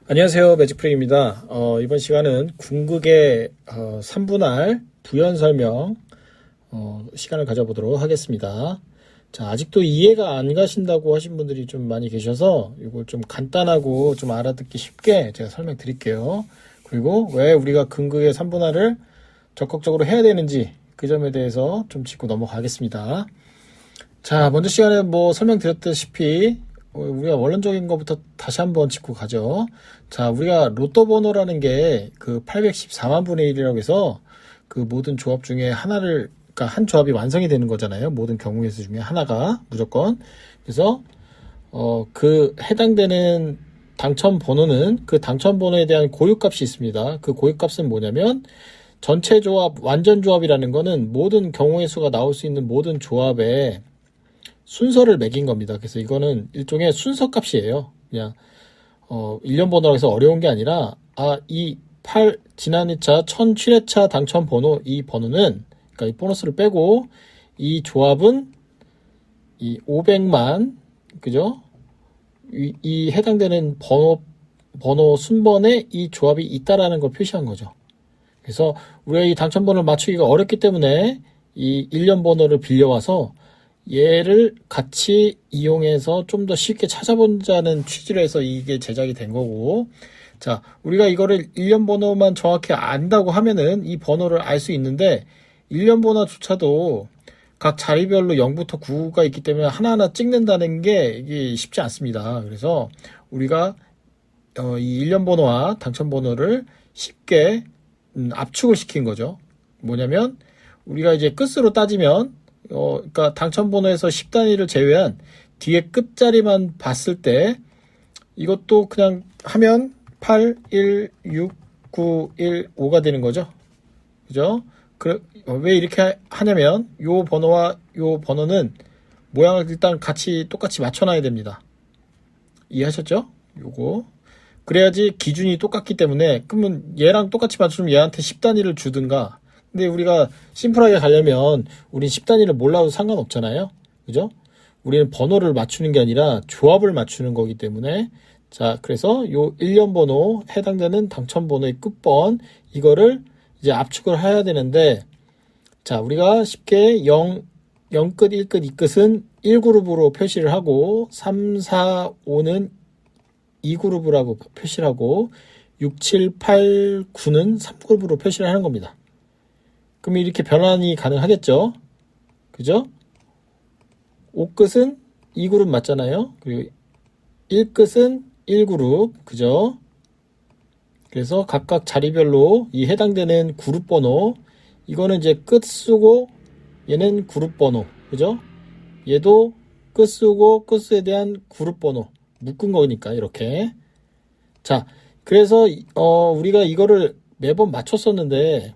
안녕하세요. 매직프레입니다. 이번 시간은 궁극의 3분할 부연 설명 시간을 가져보도록 하겠습니다. 자, 아직도 이해가 안 가신다고 하신 분들이 좀 많이 계셔서 이걸 좀 간단하고 좀 알아듣기 쉽게 제가 설명드릴게요. 그리고 왜 우리가 궁극의 3분할을 적극적으로 해야 되는지 그 점에 대해서 좀 짚고 넘어가겠습니다. 자, 먼저 시간에 설명드렸다시피 우리가 원론적인 것부터 다시 한번 짚고 가죠. 자, 우리가 로또 번호라는 게 그 814만 분의 1이라고 해서 그 모든 조합 중에 하나를, 그러니까 한 조합이 완성이 되는 거잖아요. 모든 경우의 수 중에 하나가 무조건. 그래서 그 해당되는 당첨 번호는 그 당첨 번호에 대한 고유값이 있습니다. 그 고유값은 뭐냐면 전체 조합, 완전 조합이라는 거는 모든 경우의 수가 나올 수 있는 모든 조합에 순서를 매긴 겁니다. 그래서 이거는 일종의 순서 값이에요. 그냥 1년 번호라고 해서 어려운 게 아니라 이 지난 회차 1007회차 당첨 번호, 이 번호는, 그러니까 이 보너스를 빼고 이 조합은 이 500만, 그죠? 이 해당되는 번호 순번에 이 조합이 있다라는 걸 표시한 거죠. 그래서 우리가 이 당첨 번호를 맞추기가 어렵기 때문에 이 1년 번호를 빌려와서 얘를 같이 이용해서 좀 더 쉽게 찾아보자는 취지로 해서 이게 제작이 된 거고, 자, 우리가 이거를 1년 번호만 정확히 안다고 하면은 이 번호를 알 수 있는데 1년 번호조차도 각 자리별로 0부터 9가 있기 때문에 하나하나 찍는다는 게 이게 쉽지 않습니다. 그래서 우리가 이 1년 번호와 당첨 번호를 쉽게 압축을 시킨 거죠. 뭐냐면 우리가 이제 끝으로 따지면 그러니까 당첨 번호에서 10단위를 제외한 뒤에 끝자리만 봤을 때 이것도 그냥 하면 8, 1, 6, 9, 1, 5가 되는 거죠. 그죠? 왜 이렇게 하냐면 요 번호와 요 번호는 모양을 일단 똑같이 맞춰놔야 됩니다. 이해하셨죠? 요거. 그래야지 기준이 똑같기 때문에, 그러면 얘랑 똑같이 맞추면 얘한테 10단위를 주든가. 근데 우리가 심플하게 가려면 우린 10단위를 몰라도 상관없잖아요. 그죠? 우리는 번호를 맞추는 게 아니라 조합을 맞추는 거기 때문에, 자, 그래서 요 1년 번호 해당되는 당첨 번호의 끝번, 이거를 이제 압축을 해야 되는데, 자, 우리가 쉽게 0끝, 1끝, 2끝은 1그룹으로 표시를 하고 3, 4, 5는 2그룹이라고 표시를 하고 6, 7, 8, 9는 3그룹으로 표시를 하는 겁니다. 그럼 이렇게 변환이 가능하겠죠? 그죠? 5끝은 2그룹 맞잖아요. 그리고 1끝은 1그룹, 그죠? 그래서 각각 자리별로 이 해당되는 그룹 번호, 이거는 이제 끝 쓰고 얘는 그룹 번호, 그죠? 얘도 끝 쓰고 끝에 대한 그룹 번호 묶은 거니까 이렇게. 자, 그래서 우리가 이거를 매번 맞췄었는데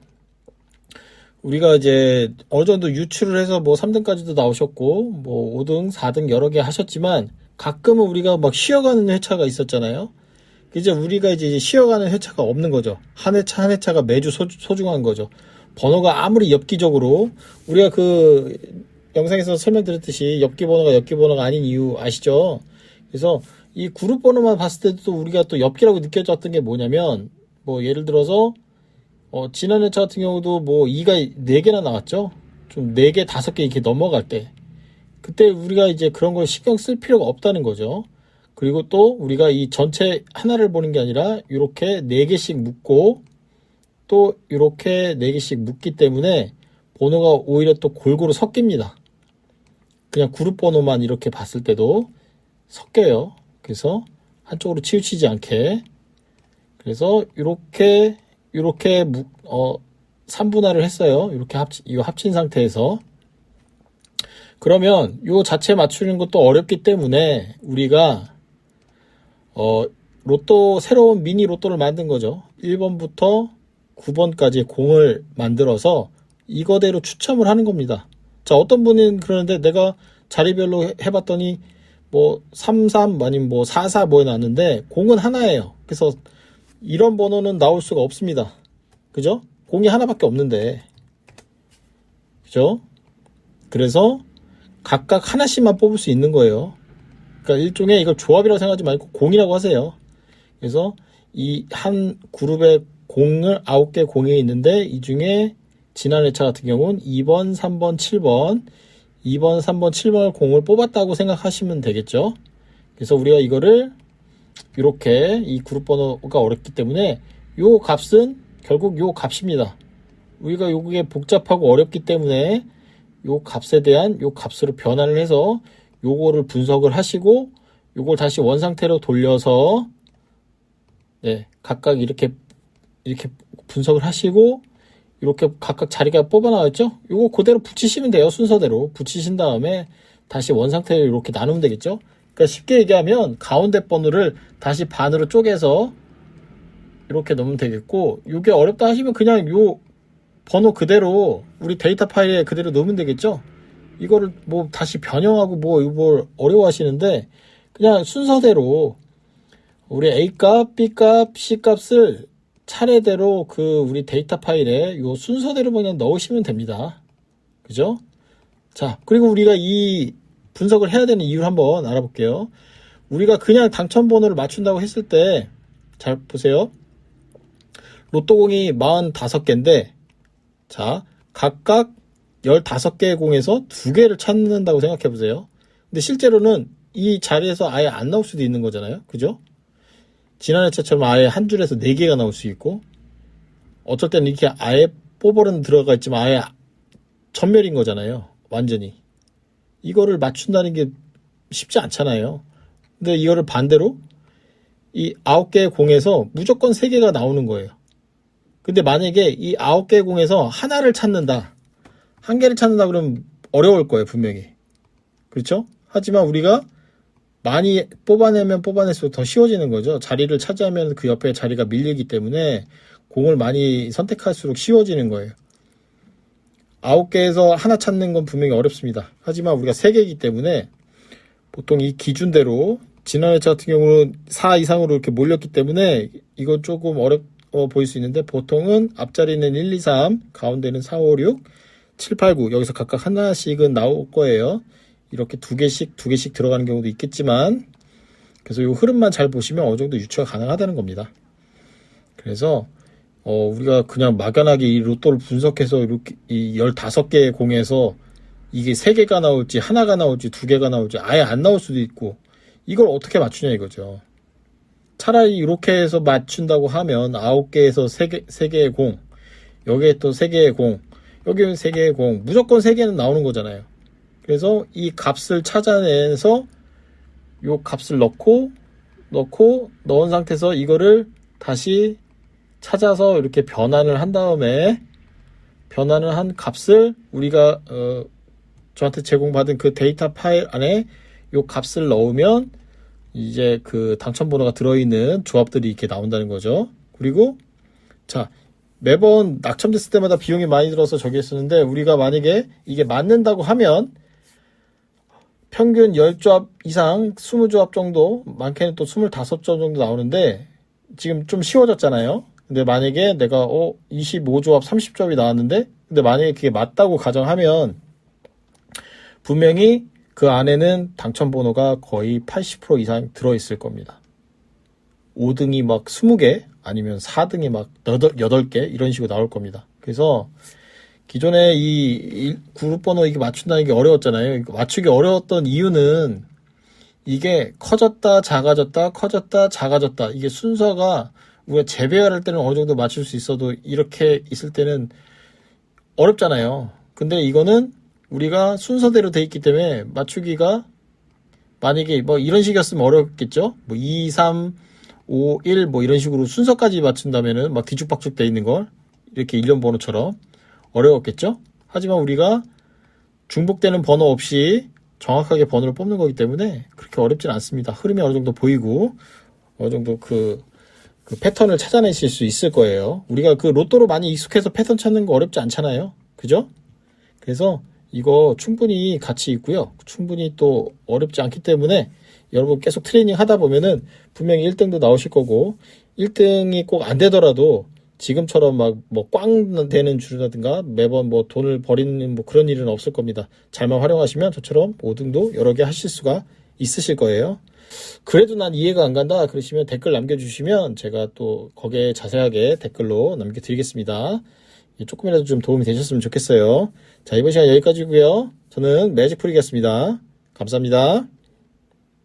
우리가 이제 어느 정도 유출을 해서 3등까지도 나오셨고 5등, 4등 여러 개 하셨지만 가끔은 우리가 막 쉬어가는 회차가 있었잖아요. 이제 우리가 이제 쉬어가는 회차가 없는 거죠. 한 회차 한 회차가 매주 소중한 거죠. 번호가 아무리 엽기적으로, 우리가 그 영상에서 설명드렸듯이 엽기 번호가 아닌 이유 아시죠? 그래서 이 그룹 번호만 봤을 때도 우리가 또 엽기라고 느껴졌던 게 뭐냐면, 예를 들어서 지난 회차 같은 경우도 2가 4개나 나왔죠. 좀 4개, 5개 이렇게 넘어갈 때, 그때 우리가 이제 그런 걸 신경 쓸 필요가 없다는 거죠. 그리고 또 우리가 이 전체 하나를 보는 게 아니라 이렇게 4개씩 묶고 또 이렇게 4개씩 묶기 때문에 번호가 오히려 또 골고루 섞입니다. 그냥 그룹 번호만 이렇게 봤을 때도 섞여요. 그래서 한쪽으로 치우치지 않게. 그래서 이렇게 3분할을 했어요. 이렇게 이거 합친 상태에서. 그러면 요 자체 맞추는 것도 어렵기 때문에 우리가 새로운 미니 로또를 만든 거죠. 1번부터 9번까지 공을 만들어서 이거대로 추첨을 하는 겁니다. 자, 어떤 분은 그러는데 내가 자리별로 해봤더니 33 아니면 44 나왔는데 공은 하나예요. 그래서 이런 번호는 나올 수가 없습니다. 그죠? 공이 하나밖에 없는데. 그죠? 그래서 각각 하나씩만 뽑을 수 있는 거예요. 그러니까 일종의 이걸 조합이라고 생각하지 말고 공이라고 하세요. 그래서 이 한 그룹의 공을 9개 공이 있는데 이 중에 지난 회차 같은 경우는 2번, 3번, 7번 2번, 3번, 7번을 공을 뽑았다고 생각하시면 되겠죠. 그래서 우리가 이거를 이렇게 이 그룹 번호가 어렵기 때문에 요 값은 결국 요 값입니다. 우리가 요게 복잡하고 어렵기 때문에 요 값에 대한 요 값으로 변환을 해서 요거를 분석을 하시고 요걸 다시 원상태로 돌려서 네, 각각 이렇게 분석을 하시고 이렇게 각각 자리가 뽑아 나왔죠? 요거 그대로 붙이시면 돼요. 순서대로 붙이신 다음에 다시 원상태로 이렇게 나누면 되겠죠? 그러니까 쉽게 얘기하면 가운데 번호를 다시 반으로 쪼개서 이렇게 넣으면 되겠고, 요게 어렵다 하시면 그냥 요 번호 그대로 우리 데이터 파일에 그대로 넣으면 되겠죠? 이거를 뭐 다시 변형하고 뭘 어려워 하시는데 그냥 순서대로 우리 A 값, B 값, C 값을 차례대로 그 우리 데이터 파일에 요 순서대로 그냥 넣으시면 됩니다. 그죠? 자, 그리고 우리가 이 분석을 해야 되는 이유를 한번 알아볼게요. 우리가 그냥 당첨 번호를 맞춘다고 했을 때, 잘 보세요. 로또공이 45개인데, 자, 각각 15개의 공에서 2개를 찾는다고 생각해 보세요. 근데 실제로는 이 자리에서 아예 안 나올 수도 있는 거잖아요. 그죠? 지난 회차처럼 아예 한 줄에서 4개가 나올 수 있고, 어쩔 때는 이렇게 아예 뽑으려는 들어가 있지만 아예 전멸인 거잖아요. 완전히. 이거를 맞춘다는 게 쉽지 않잖아요. 근데 이거를 반대로 이 9개의 공에서 무조건 3개가 나오는 거예요. 근데 만약에 이 9개의 공에서 하나를 찾는다. 한 개를 찾는다 그러면 어려울 거예요, 분명히. 그렇죠? 하지만 우리가 많이 뽑아내면 뽑아낼수록 더 쉬워지는 거죠. 자리를 차지하면 그 옆에 자리가 밀리기 때문에 공을 많이 선택할수록 쉬워지는 거예요. 9개에서 하나 찾는 건 분명히 어렵습니다. 하지만 우리가 3개이기 때문에 보통 이 기준대로 지난 회차 같은 경우는 4 이상으로 이렇게 몰렸기 때문에 이건 조금 어려워 보일 수 있는데 보통은 앞자리는 1, 2, 3, 가운데는 4, 5, 6, 7, 8, 9 여기서 각각 하나씩은 나올 거예요. 이렇게 두 개씩 들어가는 경우도 있겠지만 그래서 이 흐름만 잘 보시면 어느 정도 유추가 가능하다는 겁니다. 그래서 우리가 그냥 막연하게 이 로또를 분석해서 이렇게 이 15개의 공에서 이게 3개가 나올지 하나가 나올지 2개가 나올지 아예 안 나올 수도 있고 이걸 어떻게 맞추냐 이거죠. 차라리 이렇게 해서 맞춘다고 하면 9개에서 3개의 공, 여기에 또 3개의 공, 여기는 3개의 공, 무조건 3개는 나오는 거잖아요. 그래서 이 값을 찾아내서 요 값을 넣은 상태에서 이거를 다시 찾아서 이렇게 변환을 한 다음에 변환을 한 값을 우리가 저한테 제공받은 그 데이터 파일 안에 요 값을 넣으면 이제 그 당첨 번호가 들어있는 조합들이 이렇게 나온다는 거죠. 그리고 자, 매번 낙첨됐을 때마다 비용이 많이 들어서 저기 했었는데 우리가 만약에 이게 맞는다고 하면 평균 10조합 이상 20조합 정도, 많게는 또 25조합 정도 나오는데 지금 좀 쉬워졌잖아요. 근데 만약에 내가 25조합 30조합이 나왔는데 근데 만약에 그게 맞다고 가정하면 분명히 그 안에는 당첨 번호가 거의 80% 이상 들어있을 겁니다. 5등이 막 20개 아니면 4등이 막 8개 이런 식으로 나올 겁니다. 그래서 기존에 이 그룹 번호 이게 맞춘다는 게 어려웠잖아요. 맞추기 어려웠던 이유는 이게 커졌다 작아졌다 커졌다 작아졌다 이게 순서가 우리가 재배열할 때는 어느 정도 맞출 수 있어도 이렇게 있을 때는 어렵잖아요. 근데 이거는 우리가 순서대로 돼 있기 때문에 맞추기가 만약에 뭐 이런 식이었으면 어렵겠죠. 뭐 2, 3, 5, 1 뭐 이런 식으로 순서까지 맞춘다면은 막 뒤죽박죽 돼 있는 걸 이렇게 일련 번호처럼 어려웠겠죠. 하지만 우리가 중복되는 번호 없이 정확하게 번호를 뽑는 거기 때문에 그렇게 어렵진 않습니다. 흐름이 어느 정도 보이고 어느 정도 그 패턴을 찾아내실 수 있을 거예요. 우리가 그 로또로 많이 익숙해서 패턴 찾는 거 어렵지 않잖아요. 그죠? 그래서 이거 충분히 가치 있고요. 충분히 또 어렵지 않기 때문에 여러분 계속 트레이닝 하다 보면은 분명히 1등도 나오실 거고 1등이 꼭 안 되더라도 지금처럼 막 뭐 꽝 되는 줄이라든가 매번 뭐 돈을 버리는 뭐 그런 일은 없을 겁니다. 잘만 활용하시면 저처럼 5등도 여러 개 하실 수가 있으실 거예요. 그래도 난 이해가 안 간다 그러시면 댓글 남겨주시면 제가 또 거기에 자세하게 댓글로 남겨드리겠습니다. 조금이라도 좀 도움이 되셨으면 좋겠어요. 자, 이번 시간 여기까지고요. 저는 매직프릭이었습니다. 감사합니다.